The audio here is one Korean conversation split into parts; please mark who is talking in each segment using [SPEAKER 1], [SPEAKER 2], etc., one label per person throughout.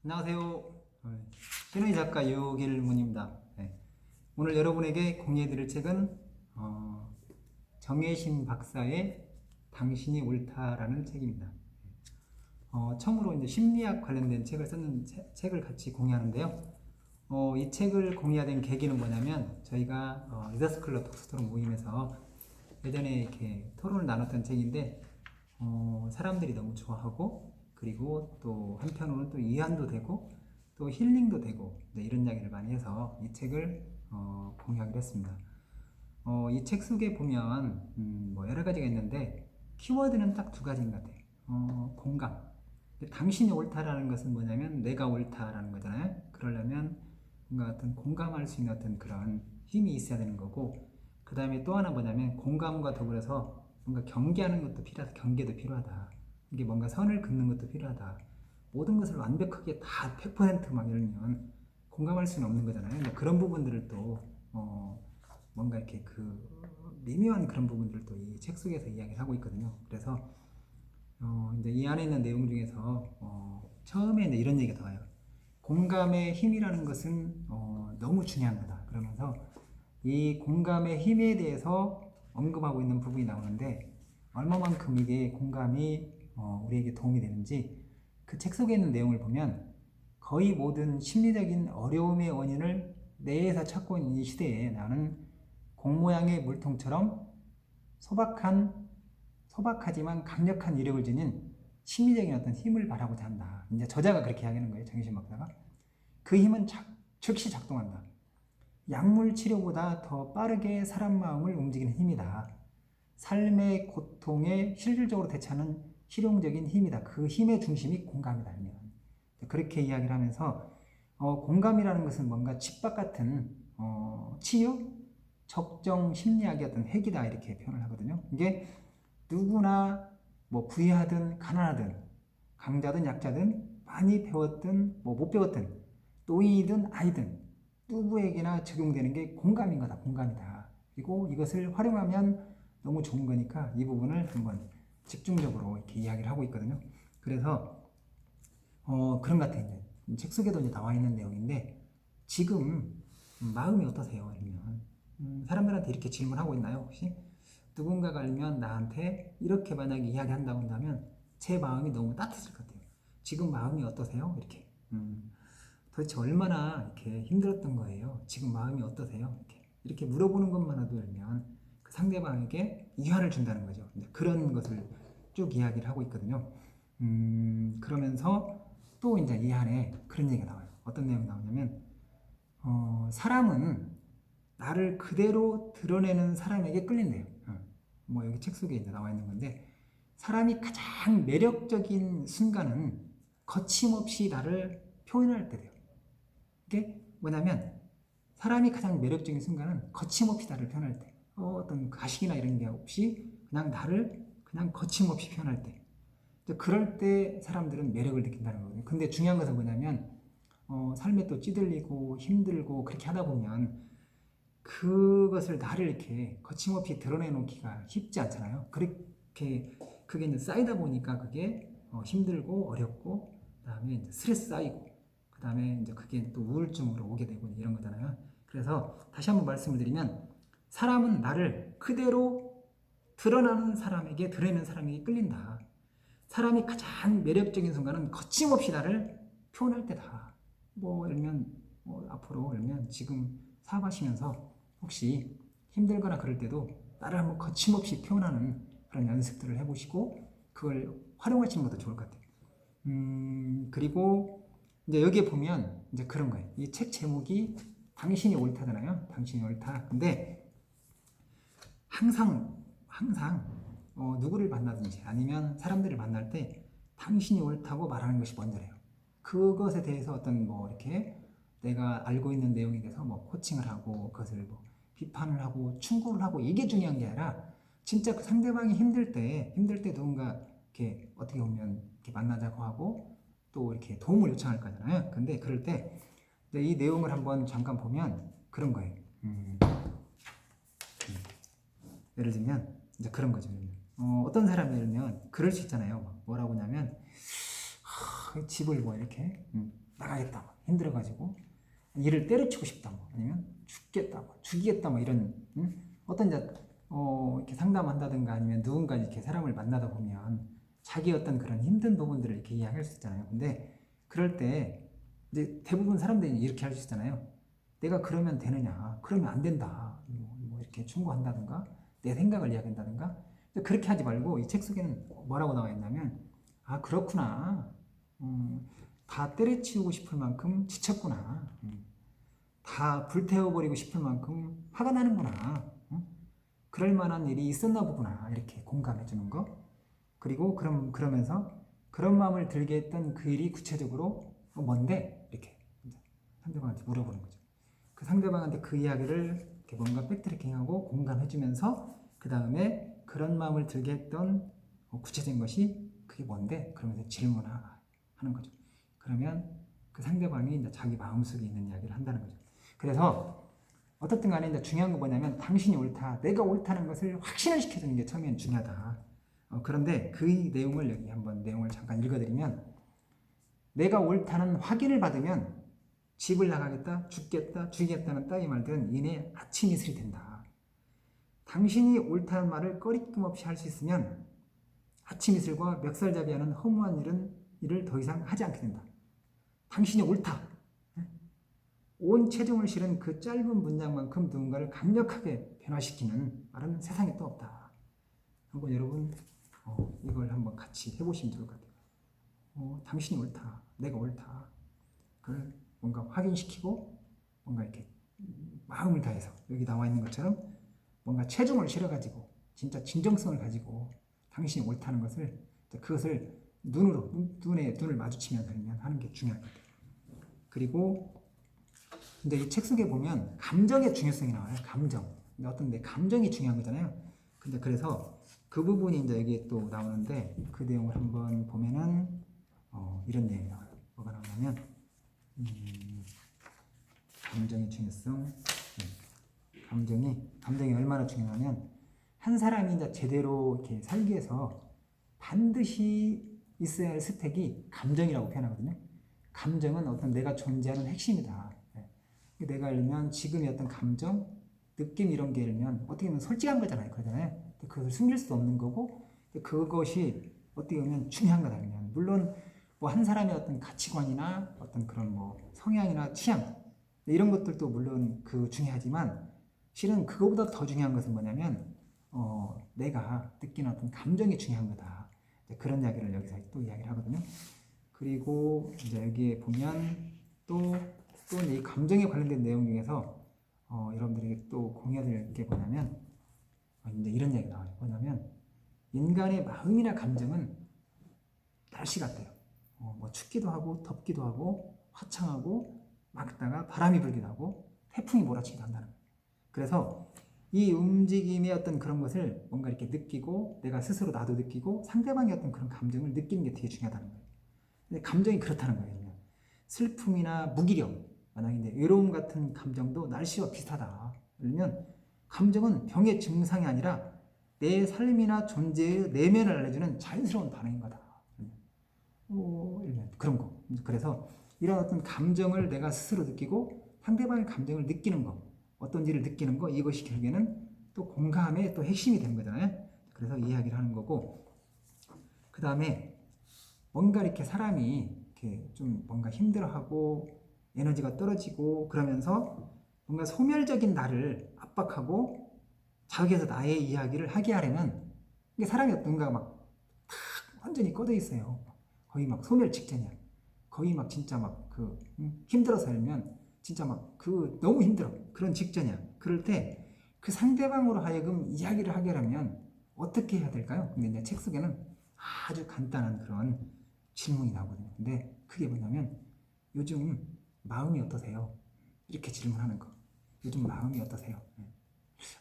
[SPEAKER 1] 안녕하세요. 신의 작가 유길문입니다. 네. 오늘 여러분에게 공유해드릴 책은 정혜신 박사의 당신이 옳다라는 책입니다. 처음으로 이제 심리학 관련된 책을 쓰는 책을 같이 공유하는데요. 이 책을 공유하게 된 계기는 뭐냐면 저희가 리더스클럽 독서토론 모임에서 예전에 이렇게 토론을 나눴던 책인데 사람들이 너무 좋아하고 그리고 또 한편으로는 또 이해도 되고 또 힐링도 되고 이런 이야기를 많이 해서 이 책을 공유하기로 했습니다. 이 책 속에 보면 뭐 여러 가지가 있는데 키워드는 딱 두 가지인 것 같아요. 공감. 당신이 옳다라는 것은 뭐냐면 내가 옳다라는 거잖아요. 그러려면 뭔가 어떤 공감할 수 있는 어떤 그런 힘이 있어야 되는 거고, 그 다음에 또 하나 뭐냐면 공감과 더불어서 뭔가 경계하는 것도 필요하다. 경계도 필요하다. 이게 뭔가 선을 긋는 것도 필요하다. 모든 것을 완벽하게 다 100%막 이러면 공감할 수는 없는 거잖아요. 그런 부분들을 또 뭔가 이렇게 그 미묘한 그런 부분들도 이 책 속에서 이야기를 하고 있거든요. 그래서 이제 이 안에 있는 내용 중에서 처음에 이제 이런 얘기가 나와요. 공감의 힘이라는 것은 너무 중요한 거다. 그러면서 이 공감의 힘에 대해서 언급하고 있는 부분이 나오는데 얼마만큼 이게 공감이 우리에게 도움이 되는지 그 책 속에 있는 내용을 보면 거의 모든 심리적인 어려움의 원인을 내에서 찾고 있는 이 시대에 나는 공 모양의 물통처럼 소박하지만 강력한 위력을 지닌 심리적인 어떤 힘을 바라고자 한다. 이제 저자가 그렇게 이야기하는 거예요. 정신 박사가. 그 힘은 즉시 작동한다. 약물 치료보다 더 빠르게 사람 마음을 움직이는 힘이다. 삶의 고통에 실질적으로 대처하는 실용적인 힘이다. 그 힘의 중심이 공감이다. 그렇게 이야기를 하면서 공감이라는 것은 뭔가 집밥 같은 치유, 적정 심리학의 어떤 핵이다 이렇게 표현을 하거든요. 이게 누구나 뭐 부유하든 가난하든 강자든 약자든 많이 배웠든 뭐 못 배웠든 또이든 아이든 누구에게나 적용되는 게 공감인 거다. 공감이다. 그리고 이것을 활용하면 너무 좋은 거니까 이 부분을 한번 집중적으로 이렇게 이야기를 하고 있거든요. 그래서 그런 것 같아요. 책 속에도 이제 나와 있는 내용인데 지금 마음이 어떠세요? 이러면 사람들한테 이렇게 질문하고 있나요? 혹시? 누군가가 알면 나한테 이렇게 만약에 이야기한다고 한다면 제 마음이 너무 따뜻할 것 같아요. 지금 마음이 어떠세요? 이렇게. 도대체 얼마나 이렇게 힘들었던 거예요? 지금 마음이 어떠세요? 이렇게 물어보는 것만으로도 열면 그 상대방에게 이해를 준다는 거죠. 그런 것을 쭉 이야기를 하고 있거든요. 그러면서 또 이제 이 안에 그런 얘기가 나와요. 어떤 내용이 나오냐면 사람은 나를 그대로 드러내는 사람에게 끌린대요. 뭐 여기 책 속에 이제 나와 있는 건데 사람이 가장 매력적인 순간은 거침없이 나를 표현할 때 돼요. 이게 뭐냐면 사람이 가장 매력적인 순간은 거침없이 나를 표현할 때 어떤 가식이나 이런 게 없이 그냥 나를 그냥 거침없이 표현할 때 그럴 때 사람들은 매력을 느낀다는 거거든요. 근데 중요한 것은 뭐냐면 삶에 또 찌들리고 힘들고 그렇게 하다 보면 그것을 나를 이렇게 거침없이 드러내놓기가 쉽지 않잖아요. 그렇게 그게 이제 쌓이다 보니까 그게 힘들고 어렵고 그다음에 이제 스트레스 쌓이고 그다음에 이제 그게 또 우울증으로 오게 되고 이런 거잖아요. 그래서 다시 한번 말씀을 드리면 사람은 나를 그대로 드러내는 사람에게 끌린다. 사람이 가장 매력적인 순간은 거침없이 나를 표현할 때다. 뭐 예를 들면 앞으로 예를 들면 지금 사업하시면서 혹시 힘들거나 그럴 때도 나를 한번 거침없이 표현하는 그런 연습들을 해보시고 그걸 활용하시는 것도 좋을 것 같아요. 그리고 이제 여기에 보면 이제 그런 거예요. 이 책 제목이 당신이 옳다잖아요. 당신이 옳다. 근데 항상 누구를 만나든지 아니면 사람들을 만날 때 당신이 옳다고 말하는 것이 먼저래요. 그것에 대해서 어떤 뭐 이렇게 내가 알고 있는 내용에 대해서 뭐 코칭을 하고 그것을 뭐 비판을 하고 충고를 하고 이게 중요한 게 아니라 진짜 그 상대방이 힘들 때 누군가 이렇게 어떻게 보면 이렇게 만나자고 하고 또 이렇게 도움을 요청할 거잖아요. 근데 그럴 때 이 내용을 한번 잠깐 보면 그런 거예요. 예를 들면 이제 그런 거죠. 어떤 사람이 예를 들면 그럴 수 있잖아요. 뭐라고 하냐면 집을 뭐 이렇게 막 나가겠다, 막 힘들어가지고 이를 때려치고 싶다, 뭐 아니면 죽겠다, 뭐 죽이겠다, 뭐 이런 어떤 이제 이렇게 상담한다든가 아니면 누군가 이렇게 사람을 만나다 보면 자기 어떤 그런 힘든 부분들을 이렇게 이야기할 수 있잖아요. 근데 그럴 때 이제 대부분 사람들이 이렇게 할 수 있잖아요. 내가 그러면 되느냐? 그러면 안 된다. 뭐 이렇게 충고한다든가 내 생각을 이야기한다든가 그렇게 하지 말고 이 책 속에는 뭐라고 나와 있냐면 아 그렇구나. 다 때려치우고 싶을 만큼 지쳤구나. 다 불태워버리고 싶을 만큼 화가 나는구나. 그럴 만한 일이 있었나 보구나. 이렇게 공감해 주는 거. 그리고 그러면서 그런 마음을 들게 했던 그 일이 구체적으로 뭔데? 이렇게 상대방한테 물어보는 거죠. 그 상대방한테 그 이야기를 이렇게 뭔가 백트래킹하고 공감해 주면서 그 다음에 그런 마음을 들게 했던 구체적인 것이 그게 뭔데? 그러면서 질문하는 거죠. 그러면 그 상대방이 이제 자기 마음속에 있는 이야기를 한다는 거죠. 그래서 어떻든 간에 이제 중요한 거 뭐냐면 당신이 옳다, 내가 옳다는 것을 확신을 시켜주는 게 처음에는 중요하다. 그런데 그 내용을 여기 한번 내용을 잠깐 읽어드리면 내가 옳다는 확인을 받으면 집을 나가겠다, 죽겠다, 죽이겠다는 따위 말들은 이내 아침 이슬이 된다. 당신이 옳다는 말을 꺼리낌 없이 할 수 있으면 아침 이슬과 멱살잡이하는 허무한 일을 더 이상 하지 않게 된다. 당신이 옳다. 온 체중을 실은 그 짧은 문장만큼 누군가를 강력하게 변화시키는 말은 세상에 또 없다. 한번 여러분 이걸 한번 같이 해보시면 좋을 것 같아요. 당신이 옳다, 내가 옳다. 그걸 뭔가 확인시키고 뭔가 이렇게 마음을 다해서 여기 나와 있는 것처럼 뭔가 체중을 실어가지고 진짜 진정성을 가지고 당신이 옳다는 것을 그것을 눈을 마주치면서 하는 게 중요할 것 같아요. 그리고 근데 이 책 속에 보면 감정의 중요성이 나와요. 감정. 근데 어떤 내 감정이 중요한 거잖아요. 근데 그래서 그 부분이 이제 여기에 또 나오는데 그 내용을 한번 보면은 이런 내용이 나와요. 뭐가 나오냐면 감정의 중요성. 감정이 얼마나 중요하냐면 한 사람이 이제 제대로 이렇게 살기 위해서 반드시 있어야 할 스택이 감정이라고 표현하거든요. 감정은 어떤 내가 존재하는 핵심이다. 내가 예를 들면 지금의 어떤 감정, 느낌 이런 게 예를 들면 어떻게 보면 솔직한 거잖아요. 그러잖아요. 그것을 숨길 수 없는 거고 그것이 어떻게 보면 중요한 거다. 물론 뭐 한 사람의 어떤 가치관이나 어떤 그런 뭐 성향이나 취향 이런 것들도 물론 중요하지만 실은 그거보다 더 중요한 것은 뭐냐면 내가 느끼는 어떤 감정이 중요한 거다. 그런 이야기를 여기서 또 이야기를 하거든요. 그리고 이제 여기에 보면 또 이 감정에 관련된 내용 중에서 여러분들에게 또 공유할 게 뭐냐면 이제 이런 이야기 나와요. 뭐냐면 인간의 마음이나 감정은 날씨 같아요. 뭐 춥기도 하고 덥기도 하고 화창하고 막다가 바람이 불기도 하고 태풍이 몰아치기도 한다는 거예요. 그래서 이 움직임의 어떤 그런 것을 뭔가 이렇게 느끼고 내가 스스로 나도 느끼고 상대방의 어떤 그런 감정을 느끼는 게 되게 중요하다는 거예요. 근데 감정이 그렇다는 거예요. 슬픔이나 무기력, 만약에 이제 외로움 같은 감정도 날씨와 비슷하다. 그러면 감정은 병의 증상이 아니라 내 삶이나 존재의 내면을 알려주는 자연스러운 반응인 거다. 그런 거. 그래서 이런 어떤 감정을 내가 스스로 느끼고 상대방의 감정을 느끼는 거, 어떤 일을 느끼는 거, 이것이 결국에는 또 공감의 또 핵심이 되는 거잖아요. 그래서 이야기를 하는 거고, 그 다음에 뭔가 이렇게 사람이 이렇게 좀 뭔가 힘들어하고 에너지가 떨어지고 그러면서 뭔가 소멸적인 나를 압박하고 자기에서 나의 이야기를 하게 하려면 이게 사람이 어떤가 막 완전히 꺼져 있어요. 거의 막 소멸 직전이야. 거의 막 진짜 막 힘들어 살면 진짜 막 너무 힘들어. 그런 직전이야. 그럴 때 그 상대방으로 하여금 이야기를 하게 하려면 어떻게 해야 될까요? 근데 이제 책 속에는 아주 간단한 그런 질문이 나오거든요. 근데 그게 뭐냐면 요즘 마음이 어떠세요? 이렇게 질문하는 거. 요즘 마음이 어떠세요?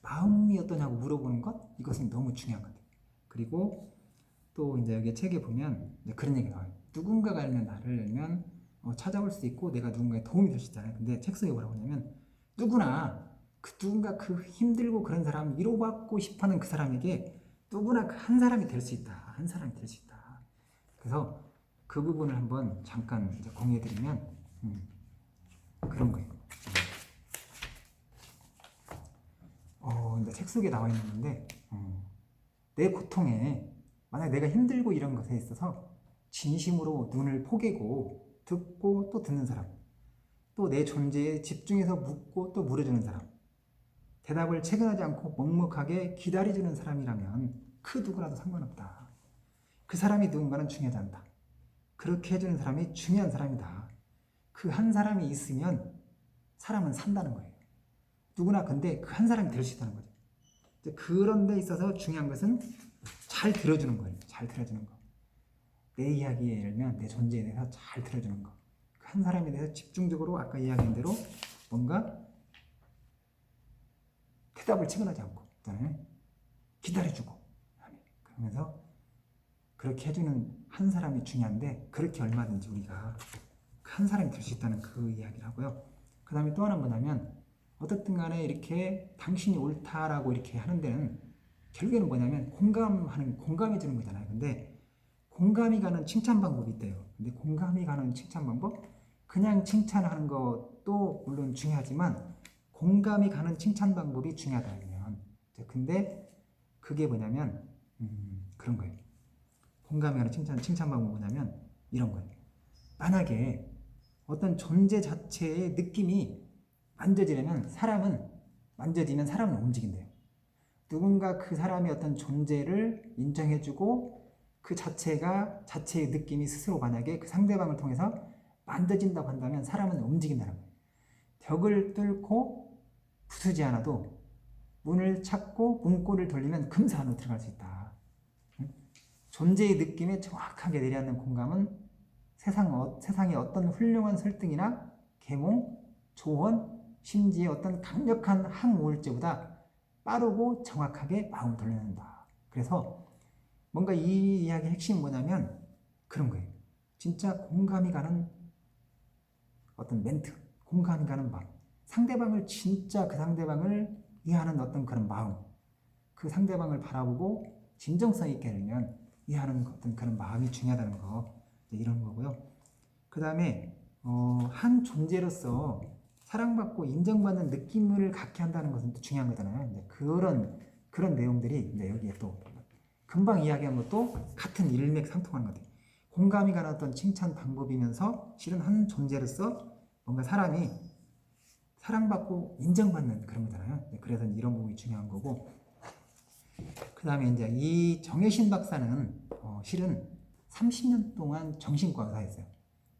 [SPEAKER 1] 마음이 어떠냐고 물어보는 것? 이것은 너무 중요한 것 같아요. 그리고 또 이제 여기 책에 보면 이제 그런 얘기가 나와요. 누군가가 알면 나를 알면 찾아올 수 있고 내가 누군가에 도움이 될 수 있잖아요. 근데 책 속에 뭐라고 하냐면 누구나 누군가 힘들고 그런 사람 위로받고 싶어하는 그 사람에게 누구나 한 사람이 될 수 있다. 한 사람이 될 수 있다. 그래서 그 부분을 한번 잠깐 이제 공유해드리면 그런 거예요. 이제 책 속에 나와 있는 건데, 내 고통에 만약 내가 힘들고 이런 것에 있어서 진심으로 눈을 포개고 듣고 또 듣는 사람, 또 내 존재에 집중해서 묻고 또 물어주는 사람, 대답을 체근하지 않고 묵묵하게 기다려주는 사람이라면 그 누구라도 상관없다. 그 사람이 누군가는 중요하지 않다. 그렇게 해주는 사람이 중요한 사람이다. 그 한 사람이 있으면 사람은 산다는 거예요. 누구나 근데 그 한 사람이 될 수 있다는 거죠. 그런 데 있어서 중요한 것은 잘 들어주는 거예요. 잘 들어주는 거. 내 이야기에 예를 들면 내 존재에 대해서 잘 들어주는 거. 그 한 사람에 대해서 집중적으로 아까 이야기한 대로 뭔가 대답을 체근하지 않고 그다음에 기다려주고 그러면서 그렇게 해주는 한 사람이 중요한데 그렇게 얼마든지 우리가 한 사람이 될 수 있다는 그 이야기를 하고요. 그 다음에 또 하나는 뭐냐면 어떻든 간에 이렇게 당신이 옳다라고 이렇게 하는 데는 결국에는 뭐냐면 공감해 주는 거잖아요. 근데 공감이 가는 칭찬 방법이 있대요. 근데 공감이 가는 칭찬 방법? 그냥 칭찬하는 것도 물론 중요하지만 공감이 가는 칭찬 방법이 중요하다면 근데 그게 뭐냐면 그런 거예요. 공감이 가는 칭찬 방법은 뭐냐면 이런 거예요. 만약에 어떤 존재 자체의 느낌이 만져지면 사람은 움직인대요. 누군가 그 사람의 어떤 존재를 인정해주고 그 자체의 느낌이 스스로 만약에 그 상대방을 통해서 만져진다고 한다면 사람은 움직인다는 거예요. 벽을 뚫고 부수지 않아도 문을 찾고 문고리를 돌리면 금세 안으로 들어갈 수 있다. 존재의 느낌에 정확하게 내려앉는 공감은 세상의 어떤 훌륭한 설득이나 계몽, 조언, 심지어 어떤 강력한 항우울제보다 빠르고 정확하게 마음을 돌려낸다. 그래서 뭔가 이 이야기의 핵심은 뭐냐면 그런 거예요. 진짜 공감이 가는 어떤 멘트, 공감이 가는 마음, 상대방을 진짜 그 상대방을 이해하는 어떤 그런 마음, 그 상대방을 바라보고 진정성 있게 하려면 이해하는 어떤 그런 마음이 중요하다는 거 이런 거고요. 그 다음에 한 존재로서 사랑받고 인정받는 느낌을 갖게 한다는 것은 또 중요한 거잖아요. 그런 내용들이 이제 여기에 또 금방 이야기한 것도 같은 일맥상통하는 것 같아요. 공감이 가는 어떤 칭찬 방법이면서 실은 한 존재로서 뭔가 사람이 사랑받고 인정받는 그런 거잖아요. 그래서 이런 부분이 중요한 거고 그 다음에 이제 이 정혜신 박사는 실은 30년 동안 정신과 의사였어요.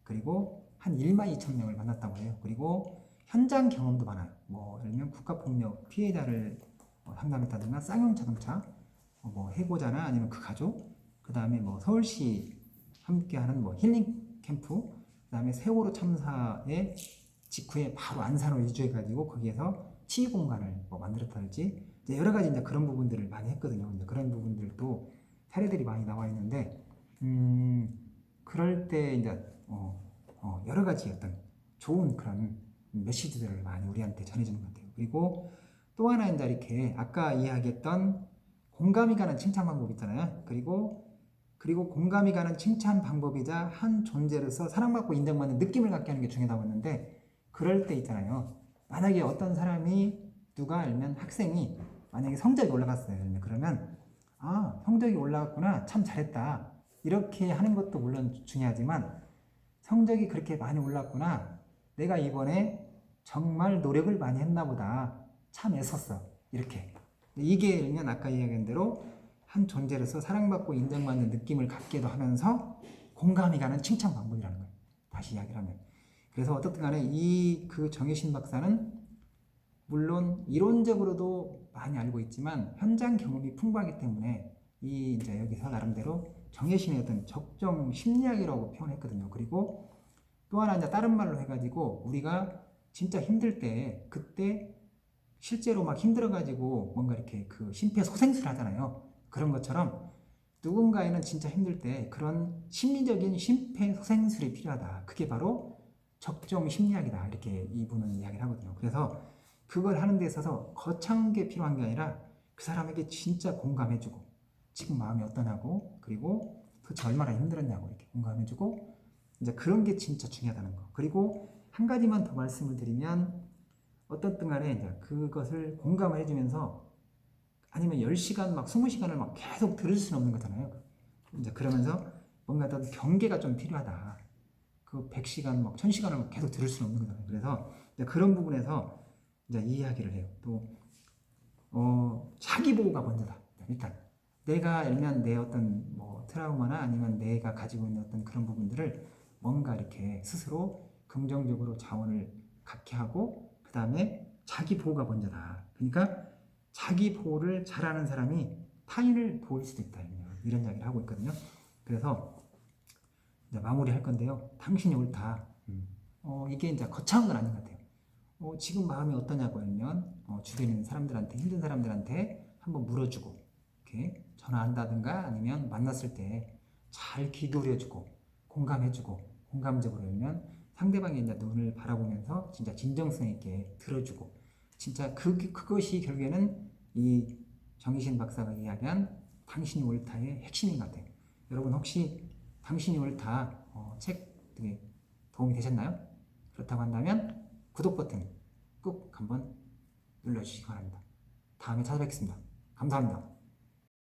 [SPEAKER 1] 그리고 한 1만 2천 명을 만났다고 해요. 그리고 현장 경험도 많아요. 예를 들면 국가폭력 피해자를 상담했다든가 쌍용자동차 해고자나 아니면 그 가족, 그 다음에 서울시 함께하는 힐링 캠프, 그 다음에 세월호 참사의 직후에 바로 안산으로 이주해가지고 거기에서 치유 공간을 만들었다든지 여러 가지 이제 그런 부분들을 많이 했거든요. 이제 그런 부분들도 사례들이 많이 나와 있는데, 그럴 때 이제 여러 가지 어떤 좋은 그런 메시지들을 많이 우리한테 전해주는 것 같아요. 그리고 또 하나 이제 이렇게 아까 이야기했던 공감이 가는 칭찬 방법 있잖아요. 그리고 공감이 가는 칭찬 방법이자 한 존재로서 사랑받고 인정받는 느낌을 갖게 하는 게 중요하다고 했는데, 그럴 때 있잖아요. 만약에 어떤 사람이 누가 알면 학생이 만약에 성적이 올라갔어요. 그러면 성적이 올라갔구나, 참 잘했다, 이렇게 하는 것도 물론 중요하지만 성적이 그렇게 많이 올랐구나, 내가 이번에 정말 노력을 많이 했나 보다, 참 애썼어, 이렇게 이게 일면 아까 이야기한 대로 한 존재로서 사랑받고 인정받는 느낌을 갖게도 하면서 공감이 가는 칭찬 방법이라는 거예요. 다시 이야기를 하면. 그래서 어떻든 간에 그 정혜신 박사는 물론 이론적으로도 많이 알고 있지만 현장 경험이 풍부하기 때문에 이제 여기서 나름대로 정혜신의 어떤 적정 심리학이라고 표현했거든요. 그리고 또 하나 이제 다른 말로 해가지고 우리가 진짜 힘들 때 그때 실제로 막 힘들어가지고 뭔가 이렇게 그 심폐소생술 하잖아요. 그런 것처럼 누군가에는 진짜 힘들 때 그런 심리적인 심폐소생술이 필요하다. 그게 바로 적정 심리학이다. 이렇게 이분은 이야기를 하거든요. 그래서 그걸 하는 데 있어서 거창한 게 필요한 게 아니라 그 사람에게 진짜 공감해주고 지금 마음이 어떠냐고, 그리고 도대체 얼마나 힘들었냐고 이렇게 공감해주고 이제 그런 게 진짜 중요하다는 거. 그리고 한 가지만 더 말씀을 드리면 어떻든 간에 이제 그것을 공감을 해주면서 아니면 10시간 막 20시간을 막 계속 들을 수는 없는 거잖아요. 이제 그러면서 뭔가 어떤 경계가 좀 필요하다. 그 100시간 막 1000시간을 막 계속 들을 수는 없는 거잖아요. 그래서 이제 그런 부분에서 이제 이야기를 해요. 또 자기 보호가 먼저다. 일단 내가 알면 내 어떤 뭐 트라우마나 아니면 내가 가지고 있는 어떤 그런 부분들을 뭔가 이렇게 스스로 긍정적으로 자원을 갖게 하고 그 다음에 자기 보호가 먼저다. 그러니까 자기 보호를 잘하는 사람이 타인을 도울 수도 있다. 이런 이야기를 하고 있거든요. 그래서 이제 마무리할 건데요. 당신이 옳다. 이게 이제 거창한 건 아닌 것 같아요. 지금 마음이 어떠냐고 하면 주변에 있는 사람들한테 힘든 사람들한테 한번 물어주고 이렇게 전화한다든가 아니면 만났을 때 잘 귀 기울여주고 공감해주고 공감적으로 하면 상대방의 이제 눈을 바라보면서 진짜 진정성 있게 들어주고 진짜 그것이 결국에는 이 정희신 박사가 이야기한 당신이 옳다의 핵심인 것 같아요. 여러분 혹시 당신이 옳다 책 되게 도움이 되셨나요? 그렇다고 한다면 구독 버튼 꼭 한번 눌러주시기 바랍니다. 다음에 찾아뵙겠습니다. 감사합니다.